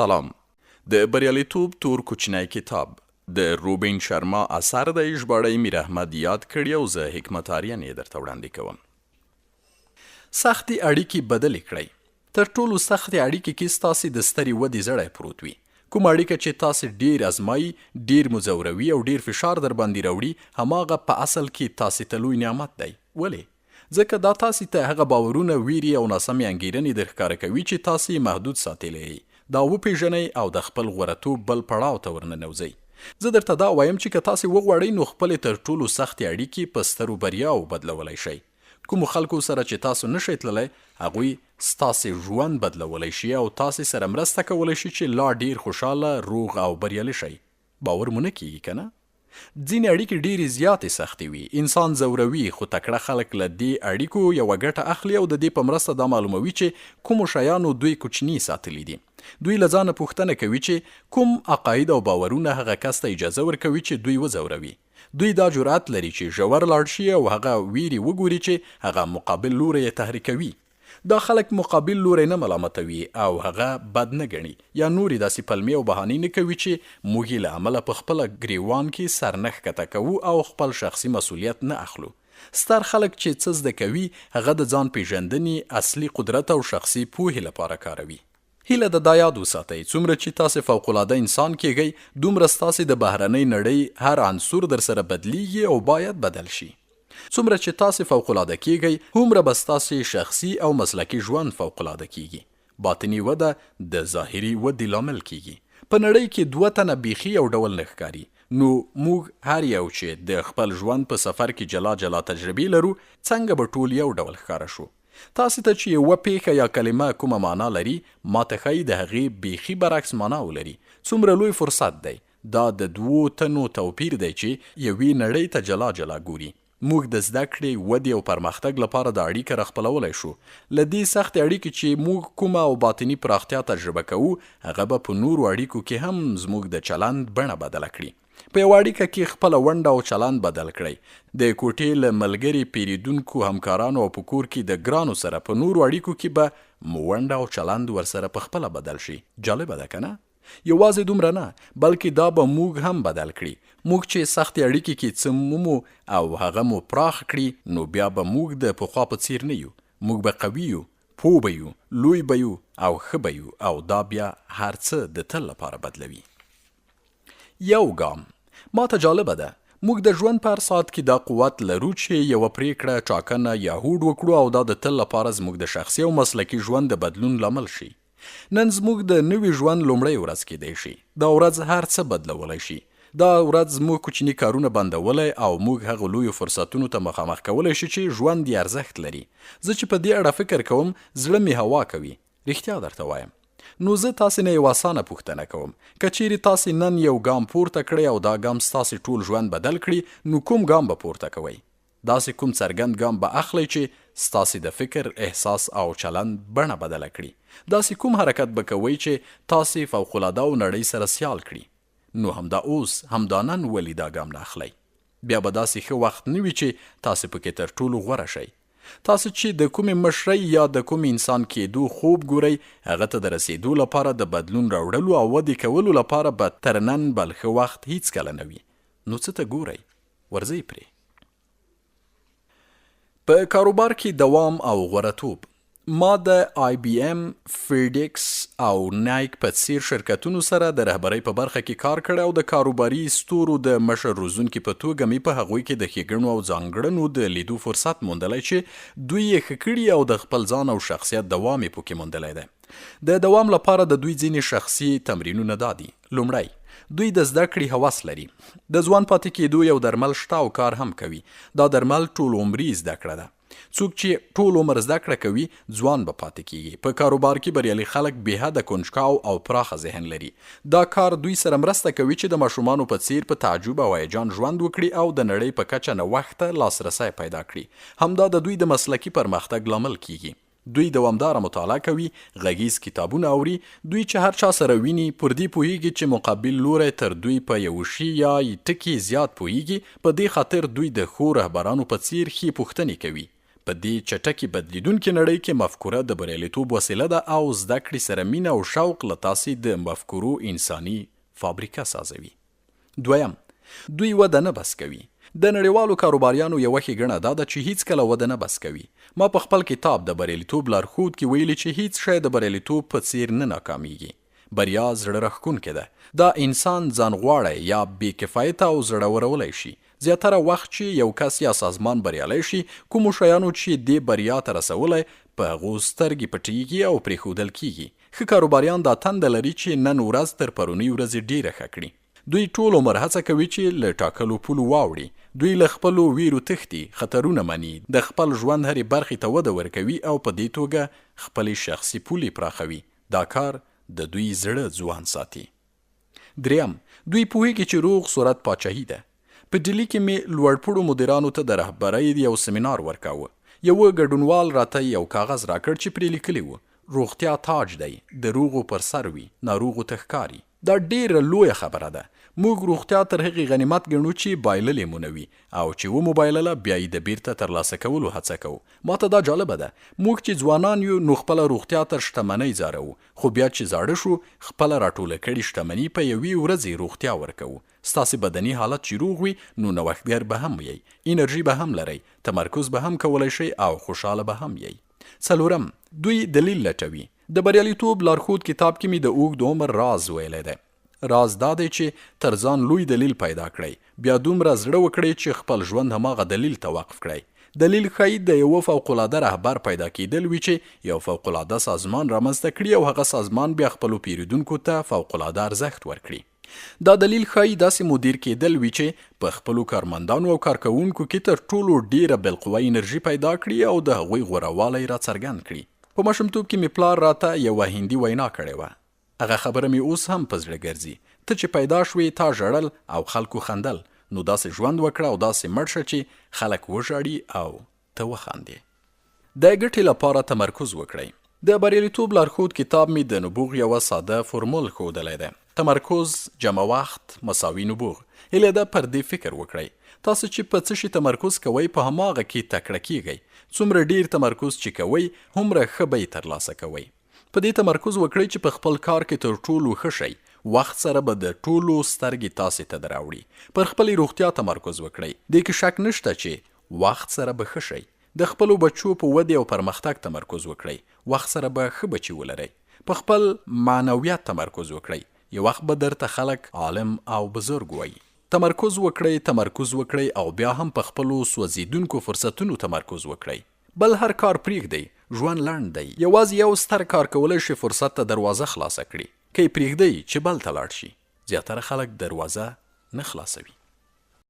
سلام. د برياليتوب تور کوچنی کتاب د رابين شرما اثر د ژباړن ميراحمد یاد کړی او زه حکمت ارين درته وړاندې کوم. سختي اړیکې بدلې کړئ. تر ټولو سختي اړیکې کې ستاسې د سترې ودې زړی پروت وي. کوم اړیکه چې تاسې ډیر ازمایي، ډیر مزوروي او ډیر فشار در باندې راوړي، هماغه په اصل کې تاسې ته لوی نعمت دی. ولې؟ ځکه دا تاسې ته هغه باورونه، ویرې او ناسمې انګیرنې در ښکاره کوي چې تاسې محدود ساتلی یې. دا وپیژنئ او د خپل غوړتوب بل پړاو ته ورننوځئ. زه درته دا وایم چې که تاسې وغواړئ نو خپلې تر ټولو سختې اړیکې په سترو بریاو بدلولی شئ. کومو خلکو سره چې تاسو نشئ تللی، هغوی ستاسې ژوند بدلولی شي او تاسې سره مرسته کولی شي چې لا ډیر خوشحاله، روغ او بریالي شئ. باور مو نه کیږي که نه؟ ځینې اړیکې ډیرې زیاتې سختې وي. انسان زوروي، خو تکړه خلک له دې اړیکو یوه ګټه اخلي او د دې په مرسته دا معلوموي چې کومو شیانو دوی کوچني ساتلي دي. دوی له ځانه پوښتنه کوي چې کوم عقاید او باورونه هغه کس ته اجازه ورکوي چې دوی وزوروي. دوی دا جرأت لري چې ژور لاړ شي او هغه ویرې وګوري چې هغه مقابل لوری یې تحریکوي. دا خلک مقابل لوری نه ملامتوي او هغه بد نه ګڼي یا نورې داسې پلمې او بهانې نه کوي چې موږ یې له امله په خپله ګریوان کې سر نه ښکته کوو او خپل شخصي مسؤلیت نه اخلو. ستر خلک چې څه زده کوي، هغه د ځان پیژندنې، اصلي قدرت او شخصي پوهې لپاره کاروي. هیله د دا یاد وساتئ، څومره چې تاسې فوقالعاده انسان کیږئ، دومره ستاسې د بهرنۍ نړۍ هر عنصر در سره بدلیږي او باید بدل شي. څومره چې تاسې فوقالعاده کیږئ، هومره به ستاسې شخصي او مسلکي ژوند فوقالعاده کیږي. باطني وده د ظاهري ودې لامل کیږي. په نړۍ کې دوه تنه بیخي یو ډول نه ښکاري. نو موږ هر یو چې د خپل ژوند په سفر کې جلا جلا تجربې لرو، څنګه به ټول یو ډول ښکاره شو؟ تاسې ته چې یوه پیښه یا کلمه کومه معنا لري، ماته ښایي د هغې بیخي برعکس معنا ولري. څومره لوی فرصت دی. دا د دوو تنو توپیر دی چې یوې نړۍ ته جلا جلا ګوري. موږ د زده کړې، ودې او پرمختګ لپاره دا اړیکه راخپلولی شو. له دې سختې اړیکې چې موږ کومه او باطني پراختیا تجربه کوو، هغه به په نورو اړیکو کې هم زموږ د چلند بڼه بدله کړي. په یوه اړیکه کې خپله ونډه او چلند بدل کړئ. د کوټې له ملګري، پیریدونکو، همکارانو او په کور کې د ګرانو سره په نورو اړیکو کې به مو ونډه او چلند ورسره په خپله بدل شي. جالبه ده که نه؟ یوازې دومره نه، بلکې دا به موږ هم بدل کړي. موږ چې سختې اړیکې کې څه مومو او هغه مو پراخ کړي، نو بیا به موږ د پخوا په څیر نه یو. موږ به قوي یو، پوه به یو، لوی به یو او ښه به یو، او دا بیا هر څه د تل لپاره بدلوي. یو ګام. ما ته جالبه ده، موږ د ژوند په هر ساعت کې دا قوت لرو چې یوه پریکړه، ټاکنه یا هوډ وکړو او دا د تل لپاره زموږ د شخصي او مسلکي ژوند د بدلون لامل شي. نن زموږ د نوي ژوند لومړۍ ورځ کیدی شي. دا ورځ هر څه بدلولی شي. دا ورځ زموږ کوچني کارونه بندولی او موږ هغو لویو فرصتونو ته مخامخ کولی شي چې ژوند یې ارزښت لري. زه چې په دې اړه فکر کوم، زړه مې هوا کوي. رښتیا درته وایم. نو زه تاسې نه یو اسانه پوښتنه کوم. که چیرې تاسې نن یو ګام پورته کړئ او دا ګام ستاسې ټول ژوند بدل کړي، نو کوم ګام به پورته کوئ؟ داسې کوم څرګند ګام به اخلئ چې ستاسې د فکر، احساس او چلند بڼه بدله کړي؟ داسې کوم حرکت به کوئ چې تاسې فوقالعاده او نړۍ سره سیال کړي؟ نو همدا اوس، همدا نن ولې دا ګام نه اخلئ؟ بیا به داسې ښه وخت نه وي چې تاسې پکې تر ټولو غوره شئ. تاسو چې د کومې مشرۍ یا د کوم انسان کېدو خوب ګورئ، هغه ته د رسیدو لپاره، د بدلون راوړلو او ودې کولو لپاره به تر نن بل ښه وخت هیڅکله نه وي. نو څه ته ګورئ؟ ورځئ پرې. په کاروبار کې دوام او غوړتوب. ما د IBM، فیډکس او نایک په څیر شرکتونو سره د رهبرۍ په برخه کې کار کړی او د کاروباري ستورو د مشر روزونکي په توګه مې په هغوی کې د ښېګڼو او ځانګړنو د لیدو فرصت موندلی چې دوی یې ښه کړي او د خپل ځان او شخصیت دوام یې پکې موندلی دی. د دوام لپاره د دوی ځینې شخصي تمرینونه دا دي. لومړی، دوی د زده کړې هوس لري. د ځوان پاتې کېدو یو درمل شته او کار هم کوي. دا درمل ټول عمري زده کړه ده. څوک چې ټول عمر زده کړه کوي، ځوان به پاتې کیږي. په کاروبار کې بریالي خلک بېحده کنجکاو او پراخه ذهن لري. دا کار دوی سره مرسته کوي چې د ماشومانو په څیر په تعجب او هیجان ژوند وکړي او د نړۍ په کچه نوښت ته لاسرسی پیدا کړي. همدا د دوی د مسلکي پرمختګ لامل کیږي. دوی دوامداره مطالعه کوي، غږیز کتابونه اوري. دوی چې هر چا سره ویني، پر دې پوهیږي چې مقابل لوری تر دوی په یو شي یا ټکي زیات پوهیږي. په دې خاطر دوی د ښو رهبرانو په څیر ښې پوښتنې کوي. په دې چټکي بدلیدونکې نړۍ کې مفکوره د بریالیتوب وسیله ده او زده کړې سره مینه او شوق له تاسې د مفکورو انساني فابریکه سازوي. دویم، دوی وده نه بس کوي. د نړیوالو کاروباریانو یوه ښېګڼه دا ده چې هیڅکله وده نه بس کوي. ما په خپل کتاب د بریالیتوب لارښود کې ویلي چې هیڅ شی د بریالیتوب په څیر نه ناکامیږي. بریا زړه راښکونکې ده. دا انسان ځان غواړی یا بې کفایته او زړورولی شي. زیاتره وخت چې یو کس یا سازمان بریالی شي، کومو شیانو چې دې بریا ته رسولی په هغو سترګې پټیږي او پرېښودل کیږي. ښه کاروباریان دا تنده لري چې نن ورځ تر پرونۍ ورځې ډیره ښه کړي. دوی ټول عمر هڅه کوي چې له ټاکلو پولو واوړي. دوی له خپلو ویرو تښتي، خطرونه مني، د خپل ژوند هرې برخې ته وده ورکوي او په دې توګه خپلې شخصي پولې پراخوي. دا کار د دوی زړه ځوان ساتي. دریم، دوی پوهیږي چې روغ صورت پاچاهي ده. په ډیلي کې مې لوړپوړو مدیرانو ته د رهبرۍ یو سیمینار ورکاوه. یوه ګډونوال راته یو کاغذ راکړ چې پرې لیکلي و: روغتیا تاج دی، د روغو پر سر وي، ناروغو ته ښکاري. دا ډیره لویه خبره ده. موږ روغتیا تر هغې غنیمت ګڼو چې بایللې مو نه وي، او چې ومو بایلله بیا یې د بیرته ترلاسه کولو هڅه کوو. ماته دا جالبه ده. موږ چې ځوانان یو نو خپله روغتیا تر شتمنۍ ځاروو، خو بیا چې زاړه شو خپله راټوله کړې شتمني په یوې ورځې روغتیا ورکوو. ستاسې بدني حالت چې روغ وي نو نوښتګر به هم یئ، انرژي به هم لرئ، تمرکز به هم کولی شئ او خوشحاله به هم یئ. څلورم، دوی دلیل لټوي. د بریالیتوب لارښود کتاب کې مې د اوږد عمر راز ویلی دی. راز دا دی چې تر ځان لوی دلیل پیدا کړئ، بیا دومره زړه وکړئ چې خپل ژوند هماغه دلیل ته وقف کړئ. دلیل ښایي د یوه فوقالعاده رهبر پیدا کیدل وي چې یو فوقالعاده سازمان رامنځته کړي او هغه سازمان بیا خپلو پیرودونکو ته فوقالعاده ارزښت ورکړي. دا دلیل ښایي داسې مدیر کیدل وي چې په خپلو کارمندانو او کارکوونکو کې تر ټولو ډیره بالقوه انرژي پیدا کړي او د هغوی غوروالی راڅرګند کړي. په ماشومتوب کې مې پلار راته یوه هندي وینا کړې وه. هغه خبره مې اوس هم په زړه ګرځي. ته چې پیدا شوې تا ژړل او خلکو خندل، نو داسې ژوند وکړه او داسې مړ شه چې خلک وژاړي او ته وخاندې. د ګټې لپاره تمرکز وکړئ. د بریالیتوب لارښود کتاب مې د نبوغ یوه ساده فورمول ښودلی دی. تمرکز جمع وخت مساوي نبوغ. هیله ده پر دې فکر وکړئ. تاسو چې په څه شي تمرکز کوئ په هماغه کې تکړه کیږئ. څومره ډیر تمرکز چې کوئ هومره ښه به یې ترلاسه کوئ. په دې تمرکز وکړئ چې په خپل کار کې تر ټولو ښه شئ. وخت سره به د ټولو سترګې تاسې ته دراوړي. پر خپلې روغتیا تمرکز وکړئ. دې کې شک نشته چې وخت سره به ښه شئ. د خپلو بچو په ودې او پرمختګ تمرکز وکړئ. وخت سره به ښه بچي ولرئ. په خپل معنویت تمرکز وکړئ. یو وخت به درته خلک عالم او بزرګ وایي. تمرکز وکړئ او بیا هم په خپلو سوځېدونکو فرصتونو تمرکز وکړئ. بل هر کار پریږدئ. ژوند لنډ دی. یوازې یو ستر کار کولی شي فرصت ته دروازه خلاصه کړي. که یې پریږدئ چې بل ته لاړ شي، زیاتره خلک دروازه نه خلاصوي.